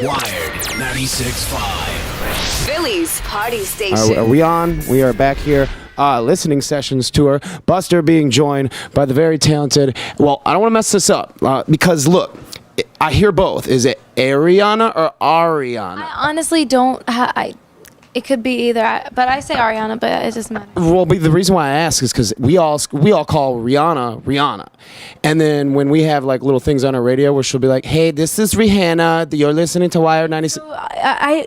Wired 96.5. Philly's party station. Are we on? We are back here. Listening sessions tour. Buster being joined by the very talented. Well, I don't want to mess this up because look, I hear both. Is it Ariana or Ariana? I honestly don't. It could be either, but I say Ariana, but it doesn't matter. Well, the reason why I ask is because we all call Rihanna, and then when we have like little things on our radio where she'll be like, "Hey, this is Rihanna. You're listening to Wired 96."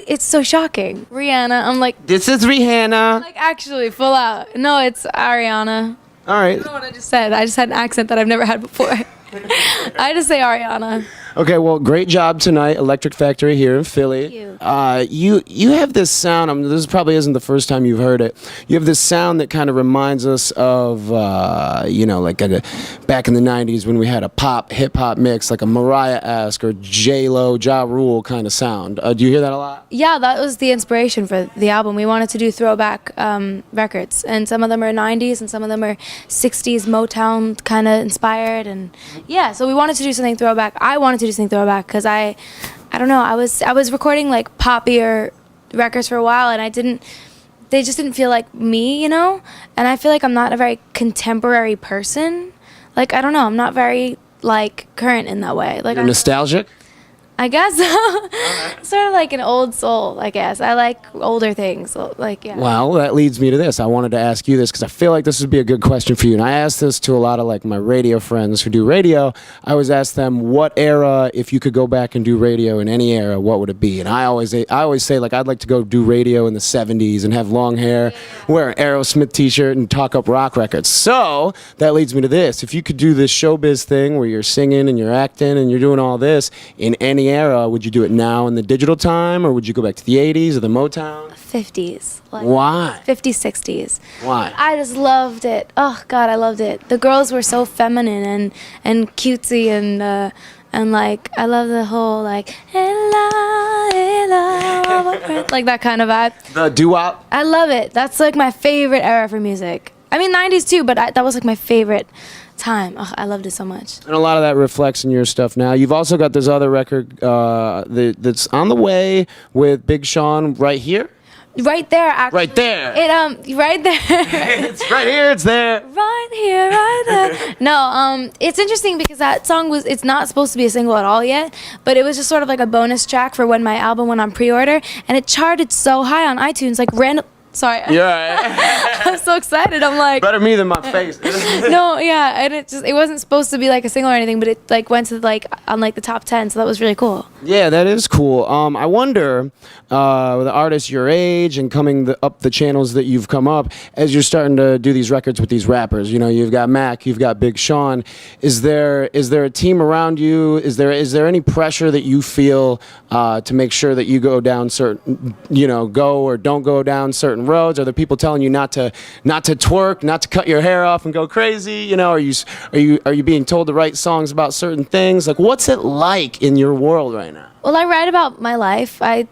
It's so shocking. Rihanna. I'm like, This is Rihanna. like actually full out. No, it's Ariana. All right. I don't know what I just said. I just had an accent that I've never had before. I just say Ariana. Okay, well, great job tonight, Electric Factory here in Philly. Thank you. You have this sound. This probably isn't the first time you've heard it. You have this sound that kind of reminds us of, like back in the '90s when we had a pop hip hop mix, like a Mariah-esque or J-Lo, Ja Rule kind of sound. Do you hear that a lot? Yeah, that was the inspiration for the album. We wanted to do throwback records, and some of them are 90s and some of them are 60s Motown kind of inspired, and yeah, so we wanted to do something throwback. I wanted to do something throwback because I don't know, I was recording like poppier records for a while, and they just didn't feel like me, and I feel like I'm not a very contemporary person. Like, I don't know, I'm not very like current in that way. Like, You're nostalgic? I guess sort of like an old soul, I guess. I like older things, like, yeah. Well, that leads me to this. I wanted to ask you this because I feel like this would be a good question for you. And I asked this to a lot of like my radio friends who do radio. I always ask them, what era, if you could go back and do radio in any era, what would it be? And I always say like, I'd like to go do radio in the 70s and have long hair, wear an Aerosmith t-shirt and talk up rock records. So that leads me to this. If you could do this showbiz thing where you're singing and you're acting and you're doing all this in any era, would you do it now in the digital time, or would you go back to the 80s or the Motown? 50s. Like, Why? 50s, 60s. Why? I just loved it. Oh God, I loved it. The girls were so feminine and cutesy, and like, I love the whole like like that kind of vibe. The doo-wop? I love it. That's like my favorite era for music. I mean 90s too, but that was like my favorite time. Oh, I loved it so much. And a lot of that reflects in your stuff now. You've also got this other record that's on the way with Big Sean right here. Right there, actually. Right there. Right there. It's right here. It's there. Right here, right there. No, it's interesting because that song it's not supposed to be a single at all yet, but it was just sort of like a bonus track for when my album went on pre-order, and it charted so high on iTunes, like random. Sorry. Yeah. I'm so excited. I'm like, better me than my face. no, yeah, and it wasn't supposed to be like a single or anything, but it like went to like on like the top 10, so that was really cool. Yeah, that is cool. I wonder, with artists your age and coming up the channels that you've come up, as you're starting to do these records with these rappers, you've got Mac, you've got Big Sean. Is there a team around you? Is there any pressure that you feel to make sure that you go down certain, go or don't go down certain roads? Are there people telling you not to twerk, not to cut your hair off and go crazy? Are you being told to write songs about certain things? Like, what's it like in your world right now? Well, I write about my life. When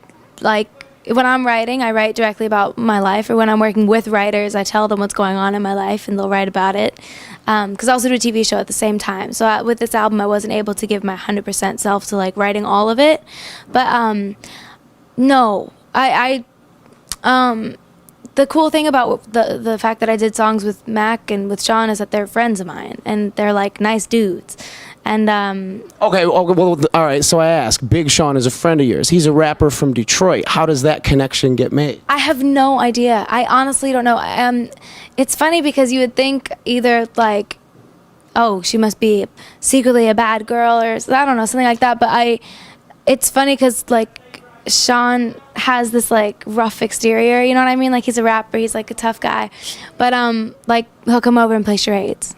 I'm writing, I write directly about my life, or when I'm working with writers, I tell them what's going on in my life and they'll write about it. Because I also do a TV show at the same time. So with this album, I wasn't able to give my 100% self to like writing all of it. But no, the cool thing about the fact that I did songs with Mac and with Sean is that they're friends of mine and they're like nice dudes. And okay, well, all right. So I ask, Big Sean is a friend of yours. He's a rapper from Detroit. How does that connection get made? I have no idea. I honestly don't know. It's funny because you would think either like, oh, she must be secretly a bad girl, or I don't know, something like that. But it's funny because like Sean has this like rough exterior, you know what I mean? Like, he's a rapper, he's like a tough guy, but like he'll come over and play charades.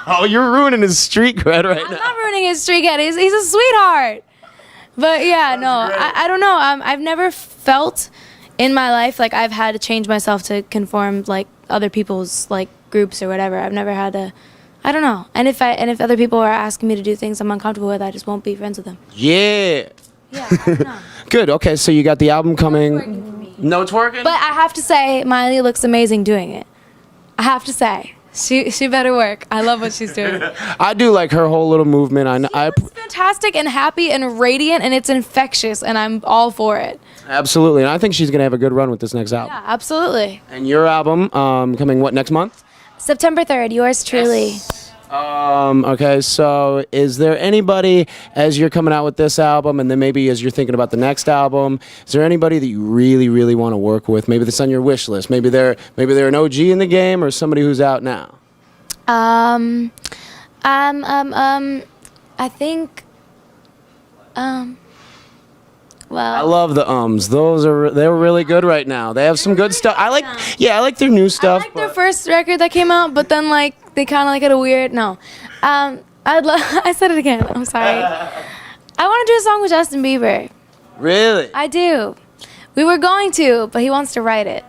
Oh, you're ruining his street cred right now. I'm not ruining his street cred. He's a sweetheart. But yeah, no, I don't know. I've never felt in my life like I've had to change myself to conform like other people's like groups or whatever. I've never had to. I don't know. And if other people are asking me to do things I'm uncomfortable with, I just won't be friends with them. Yeah. Yeah, I don't know. Good. Okay, so you got the album coming. No, it's working. But I have to say, Miley looks amazing doing it. I have to say. She better work. I love what she's doing. I do like her whole little movement. It's fantastic and happy and radiant, and it's infectious, and I'm all for it. Absolutely, and I think she's gonna have a good run with this next album. Yeah, absolutely. And your album coming what, next month? September 3rd, yours truly. Okay, so is there anybody, as you're coming out with this album, and then maybe as you're thinking about the next album, is there anybody that you really, really want to work with? Maybe that's on your wish list. Maybe they're an OG in the game, or somebody who's out now. I think, I love the ums. They're really good right now. They have some good stuff. I like their new stuff. I like their first record that came out, but then like they kind of like had a weird I said it again. I'm sorry. I want to do a song with Justin Bieber. Really? I do. We were going to, but he wants to write it.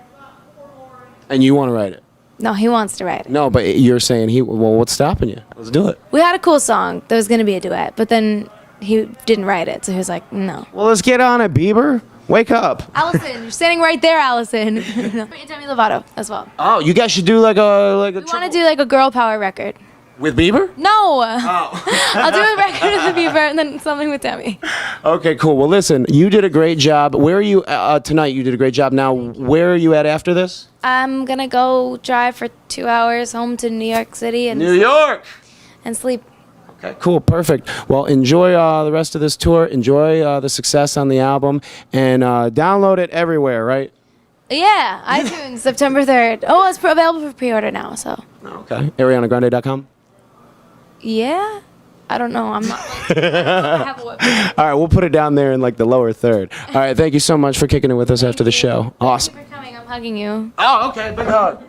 And you want to write it? No, he wants to write it. No, but you're saying well, what's stopping you? Let's do it. We had a cool song. There was going to be a duet, but then he didn't write it, so he was like, no. Well, let's get on it, Bieber. Wake up. Allison, you're standing right there, Allison. No. Demi Lovato as well. Oh, you guys should do like a We want to do like a girl power record. with Bieber? No. Oh. I'll do a record with Bieber and then something with Demi. Okay, cool. Well, listen, you did a great job. Where are you tonight? You did a great job. Now, where are you at after this? I'm going to go drive for 2 hours home to New York City New York. and sleep. Okay, cool, perfect. Well, enjoy the rest of this tour. Enjoy the success on the album, and download it everywhere, right? Yeah, iTunes, September 3rd. Oh, it's available for pre-order now, so. Okay. ArianaGrande.com. Yeah? I don't know. I'm not. I have a website. All right, we'll put it down there in like the lower third. All right, thank you so much for kicking it with us after the show. Awesome. Thank you for coming. I'm hugging you. Oh, okay, big hug.